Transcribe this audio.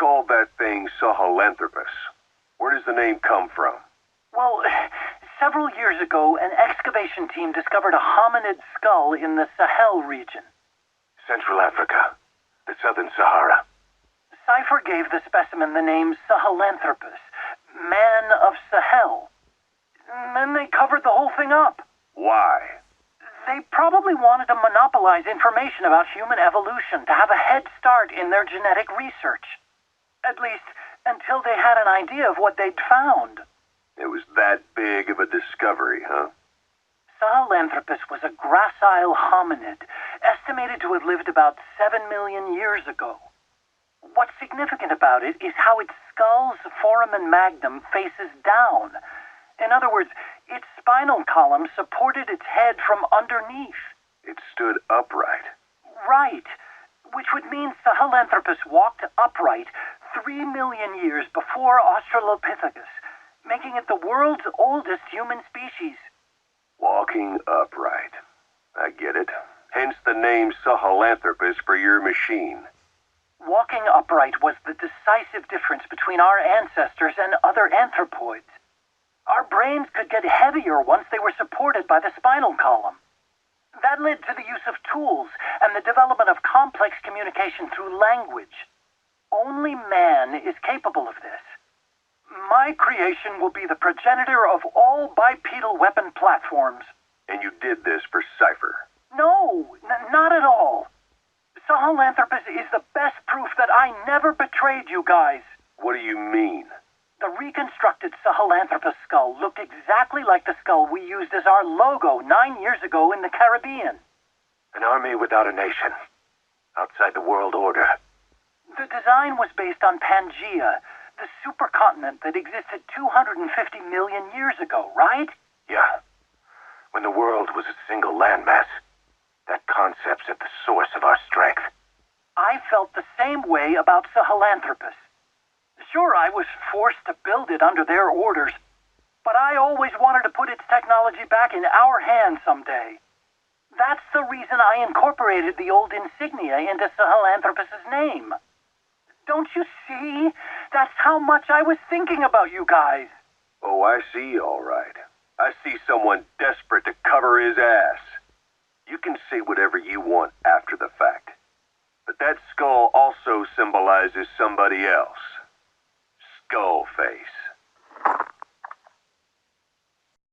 called that thing Sahelanthropus. Where does the name come from? Well, several years ago, an excavation team discovered a hominid skull in the Sahel region. Central Africa. The Southern Sahara. Cypher gave the specimen the name Sahelanthropus, Man of Sahel. Then they covered the whole thing up. Why? They probably wanted to monopolize information about human evolution to have a head start in their genetic research. At least, until they had an idea of what they'd found. It was that big of a discovery, huh? Sahelanthropus was a gracile hominid, estimated to have lived about 7 million years ago. What's significant about it is how its skull's foramen magnum faces down. In other words, its spinal column supported its head from underneath. It stood upright. Right, which would mean Sahelanthropus walked upright 3 million years before Australopithecus, making it the world's oldest human species. Walking upright. I get it. Hence the name Sahelanthropus for your machine. Walking upright was the decisive difference between our ancestors and other anthropoids. Our brains could get heavier once they were supported by the spinal column. That led to the use of tools and the development of complex communication through language. Only man is capable of this. My creation will be the progenitor of all bipedal weapon platforms. And you did this for Cypher? No, not at all. Sahelanthropus is the best proof that I never betrayed you guys. What do you mean? The reconstructed Sahelanthropus skull looked exactly like the skull we used as our logo 9 years ago in the Caribbean. An army without a nation. Outside the world order. The design was based on Pangaea, the supercontinent that existed 250 million years ago, right? Yeah. When the world was a single landmass. That concept's at the source of our strength. I felt the same way about Sahelanthropus. Sure, I was forced to build it under their orders, but I always wanted to put its technology back in our hands someday. That's the reason I incorporated the old insignia into Sahelanthropus's name. Don't you see? That's how much I was thinking about you guys. Oh, I see, all right. I see someone desperate to cover his ass. You can say whatever you want after the fact. But that skull also symbolizes somebody else. Skullface.